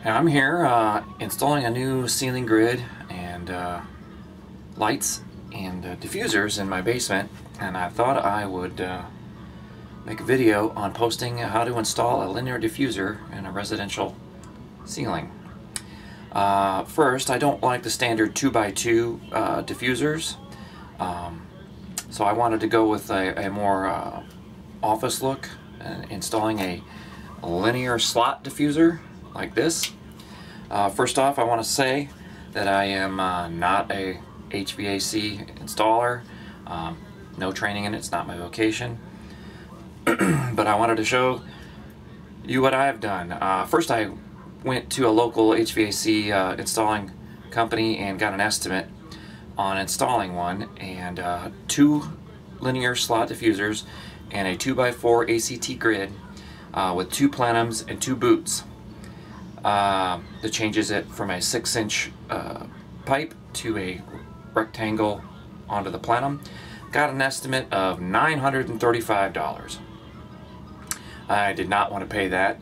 I'm here installing a new ceiling grid and lights and diffusers in my basement, and I thought I would make a video on posting how to install a linear diffuser in a residential ceiling. First, I don't like the standard 2x2 diffusers, so I wanted to go with a more office look, installing a linear slot diffuser like this. First off, I want to say that I am not a HVAC installer. No training in it, it's not my vocation. But I wanted to show you what I've done. First, I went to a local HVAC installing company and got an estimate on installing one, and 2 linear slot diffusers and a 2x4 ACT grid with 2 plenums and 2 boots. That changes it from a 6-inch pipe to a rectangle onto the plenum. Got an estimate of $935. I did not want to pay that,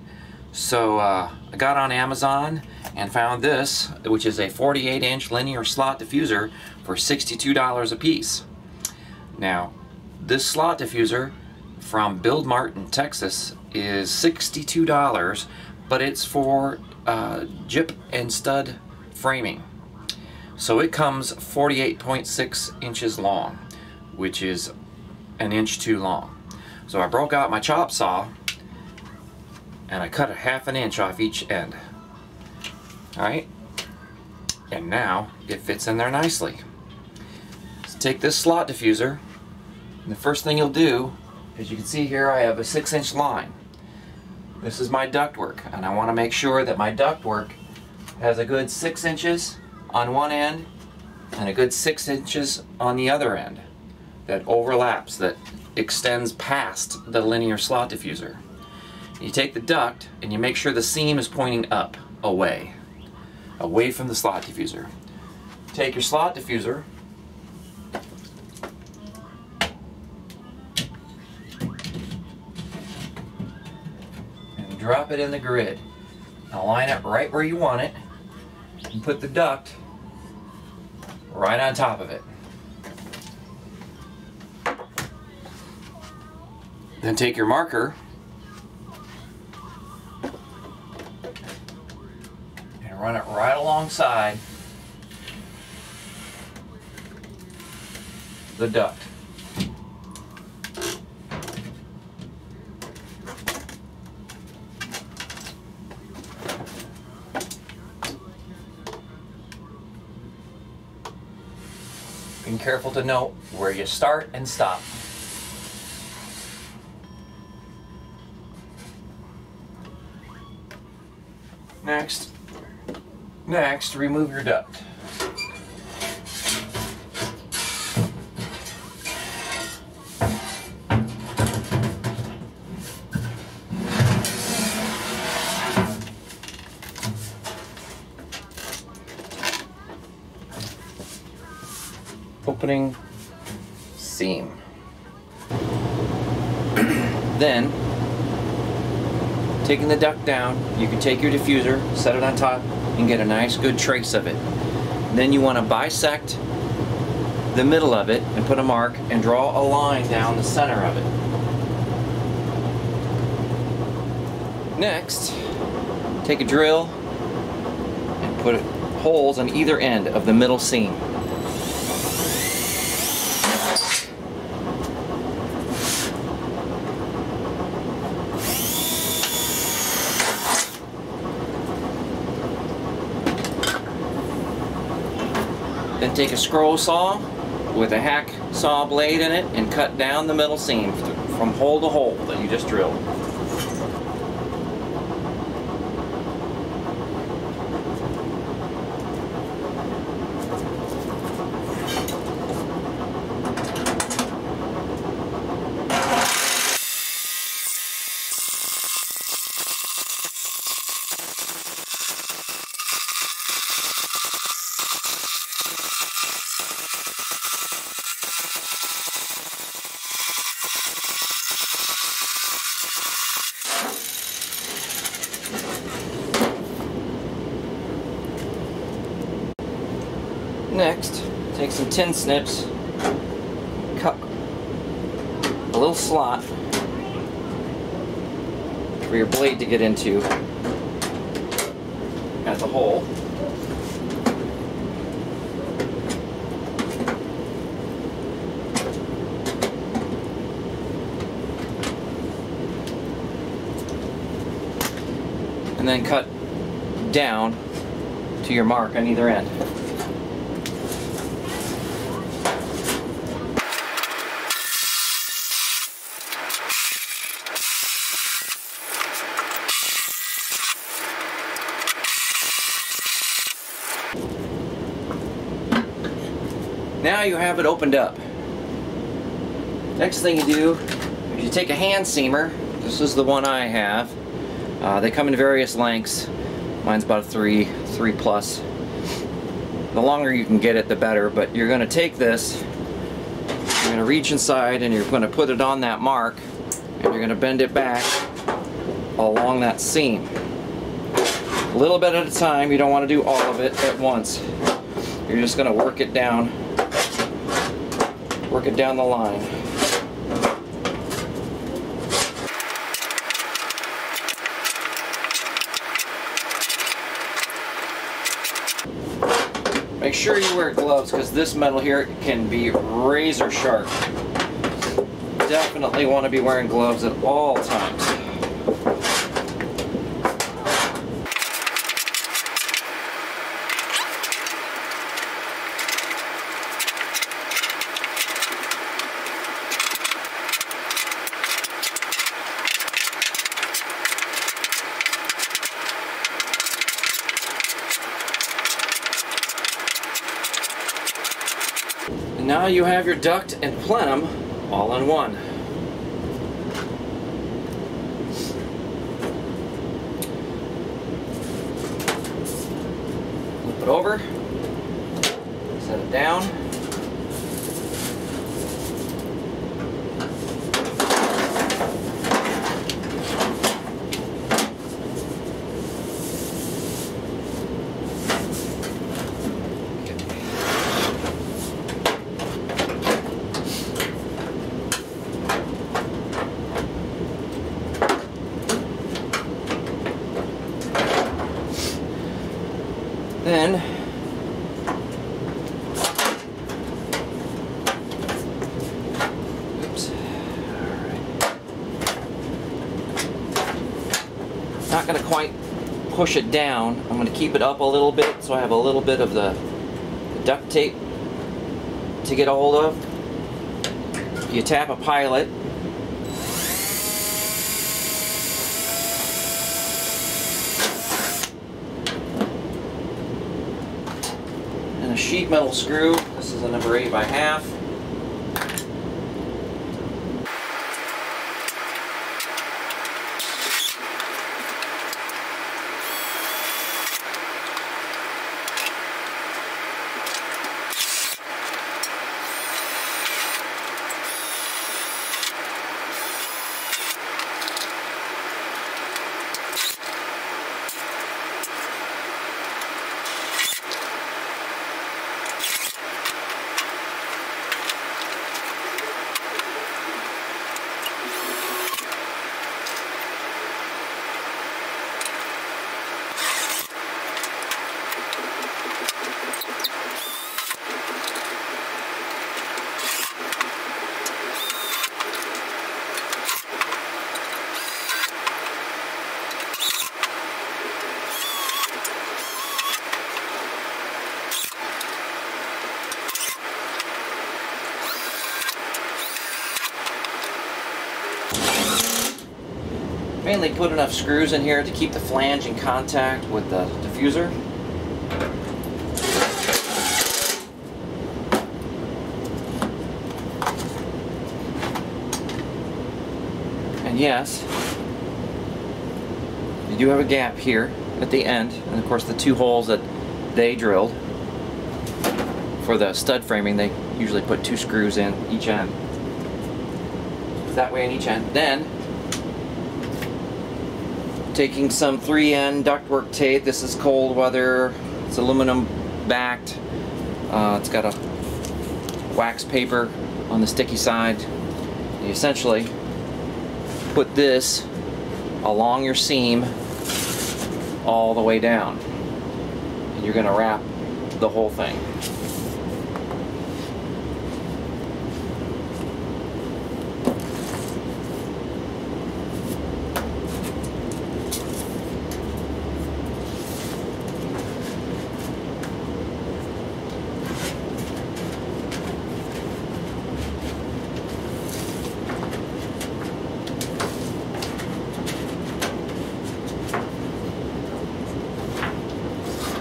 so I got on Amazon and found this, which is a 48-inch linear slot diffuser for $62 a piece. Now, this slot diffuser from Build Mart in Texas is $62, but it's for jip and stud framing. So it comes 48.6 inches long, which is an inch too long. So I broke out my chop saw and I cut a 1/2 inch off each end. Alright, and now it fits in there nicely. So take this slot diffuser, and the first thing you'll do, as you can see here, I have a 6-inch line. This is my ductwork, and I want to make sure that my ductwork has a good 6 inches on one end and a good 6 inches on the other end that overlaps, that extends past the linear slot diffuser. You take the duct and you make sure the seam is pointing up, away from the slot diffuser. Take your slot diffuser and drop it in the grid. Now line it right where you want it and put the duct right on top of it. Then take your marker and run it right alongside the duct. Being careful to note where you start and stop. Next, remove your duct. Opening seam. Then, taking the duct down, you can take your diffuser, set it on top, and get a nice good trace of it. Then you want to bisect the middle of it and put a mark and draw a line down the center of it. Next, take a drill and put holes on either end of the middle seam. Then take a scroll saw with a hack saw blade in it and cut down the middle seam from hole to hole that you just drilled. Next, take some tin snips, cut a little slot for your blade to get into at the hole. And then cut down to your mark on either end. Now you have it opened up. Next thing you do is you take a hand seamer. This is the one I have. They come in various lengths. Mine's about a 3 plus. The longer you can get it, the better, but you're going to take this, you're going to reach inside and you're going to put it on that mark, and you're going to bend it back along that seam. A little bit at a time. You don't want to do all of it at once. You're just going to work it down the line. Make sure you wear gloves because this metal here can be razor sharp. Definitely want to be wearing gloves at all times. Now you have your duct and plenum all in one. Flip it over, set it down. Then oops. Alright. Not going to quite push it down. I'm going to keep it up a little bit so I have a little bit of the duct tape to get a hold of. You tap a pilot. A sheet metal screw. This is a number 8x1/2. Mainly put enough screws in here to keep the flange in contact with the diffuser. And yes, you do have a gap here at the end, and of course the 2 holes that they drilled for the stud framing, they usually put 2 screws in each end. That way in each end. Then taking some 3N ductwork tape. This is cold weather. It's aluminum backed. It's got a wax paper on the sticky side. You essentially put this along your seam all the way down, and you're going to wrap the whole thing.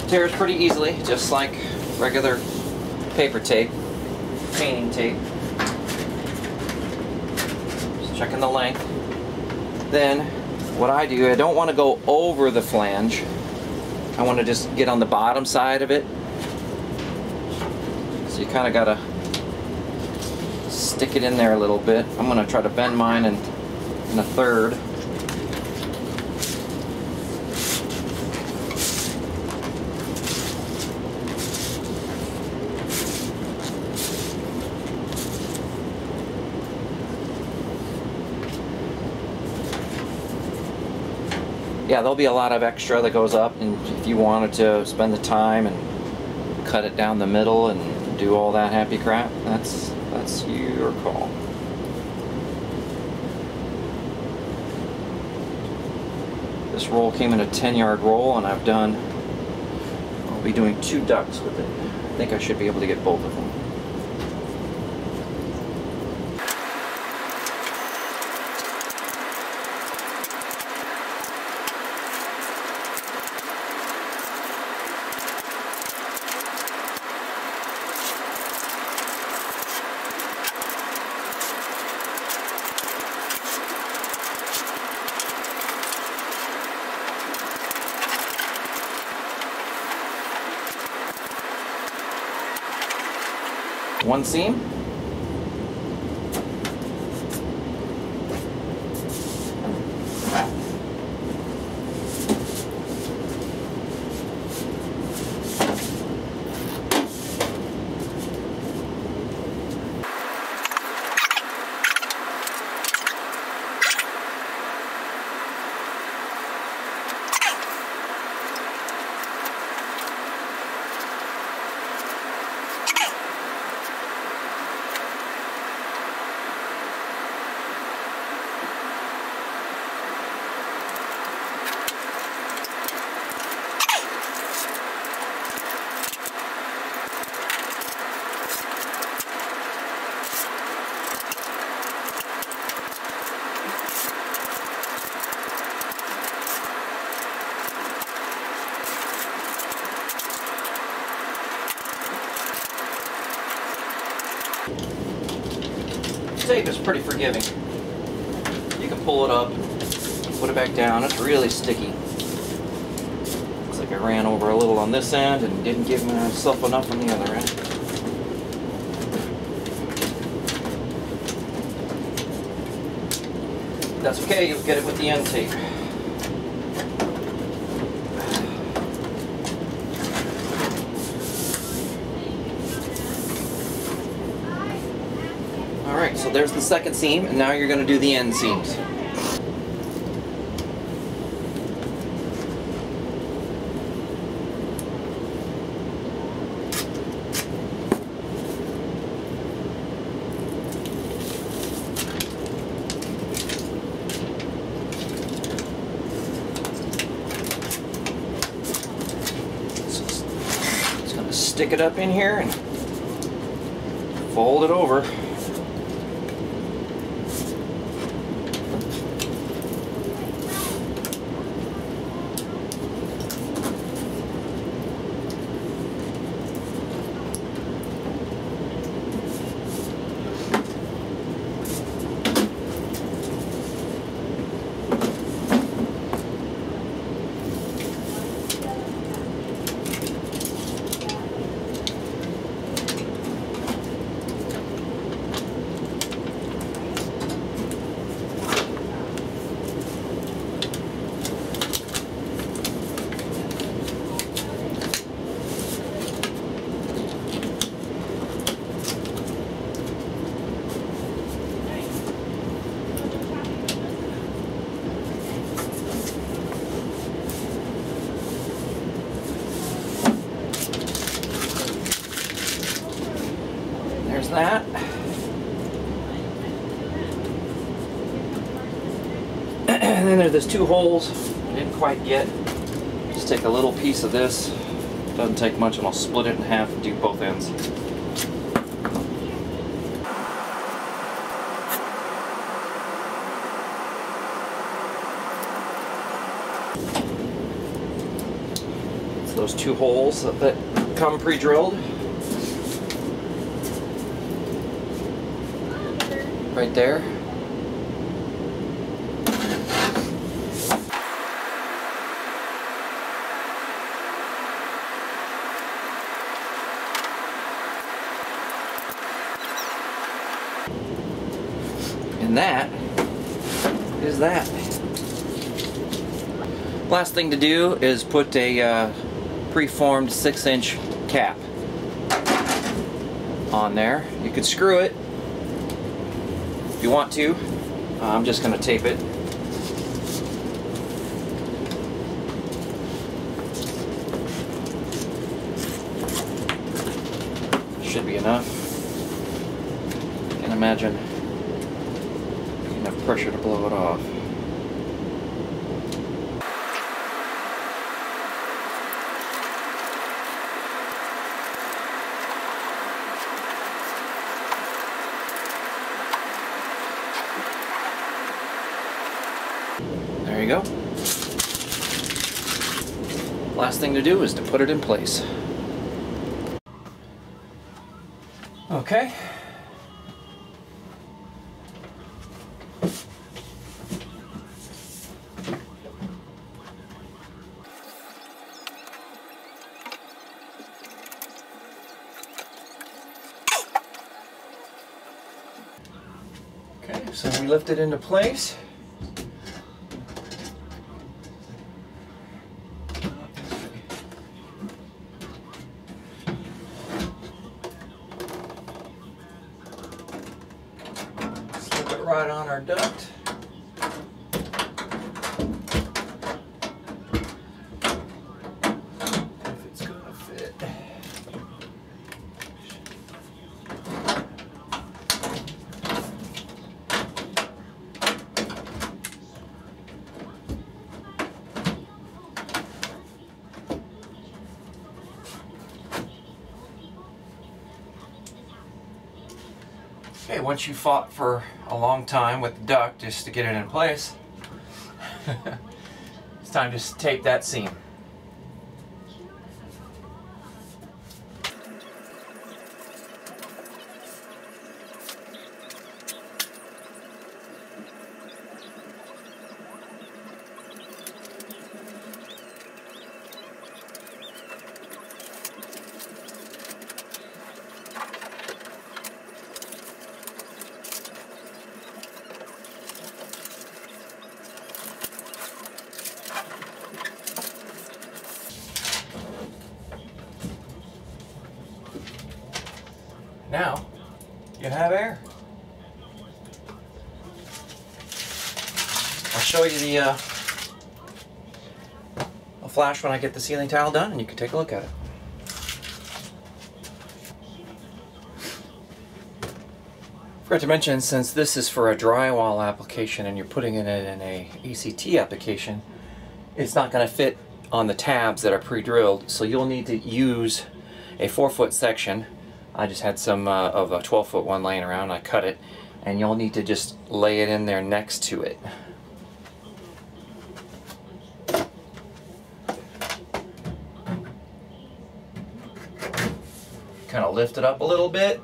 Tears pretty easily, just like regular paper tape, painting tape. Just checking the length. Then what I do, I don't want to go over the flange. I want to just get on the bottom side of it. So you kind of gotta stick it in there a little bit. I'm going to try to bend mine in a third. Yeah, there'll be a lot of extra that goes up, and if you wanted to spend the time and cut it down the middle and do all that happy crap, that's your call. This roll came in a 10-yard roll, and I'll be doing 2 ducts with it. I think I should be able to get both of them. One seam. Tape is pretty forgiving. You can pull it up, put it back down. It's really sticky. Looks like I ran over a little on this end and didn't give myself enough on the other end. That's okay, you'll get it with the end tape. Alright, so there's the second seam, and now you're going to do the end seams. Just going to stick it up in here and fold it over. that. And then there's two holes I didn't quite get. Just take a little piece of this. Doesn't take much, and I'll split it in half and do both ends. It's those two holes that come pre-drilled. Right there. And that is that. Last thing to do is put a preformed 6-inch cap on there. You could screw it if you want to. I'm just going to tape it. Should be enough. Can't imagine enough pressure to blow it off. There you go. Last thing to do is to put it in place. Okay. Okay, so we lift it into place. Slip it right on our duct. If it's gonna fit. Okay, once you fought for a long time with the duct just to get it in place, it's time to tape that seam. Now, you have air. I'll show you the I'll flash when I get the ceiling tile done, and you can take a look at it. Forgot to mention, since this is for a drywall application and you're putting it in a ACT application, it's not going to fit on the tabs that are pre-drilled, so you'll need to use a 4-foot section. I just had some of a 12-foot one laying around. I cut it, and you'll need to just lay it in there next to it. Kind of lift it up a little bit,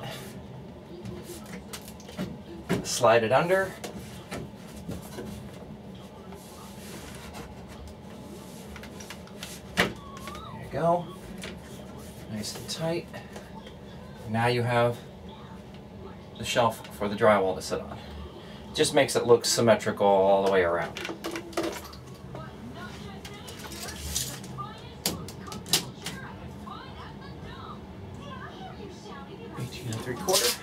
slide it under. There you go, nice and tight. Now you have the shelf for the drywall to sit on. Just makes it look symmetrical all the way around. $18 3/4.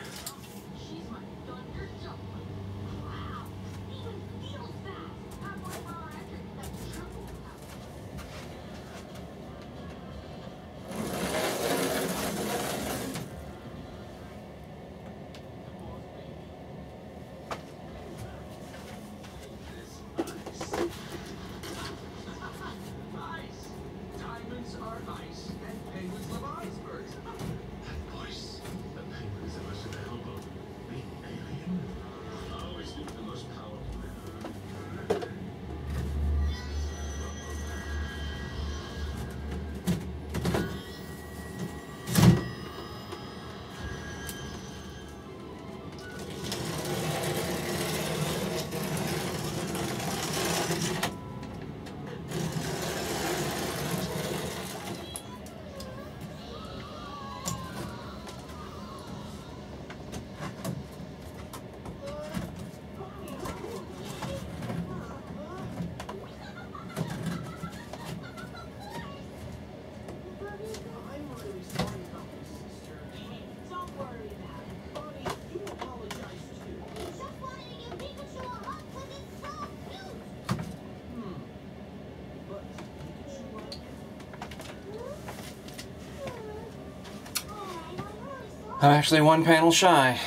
I'm actually one panel shy.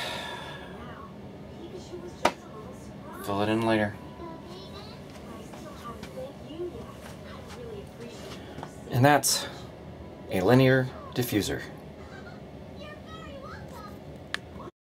Fill it in later. And that's a linear diffuser.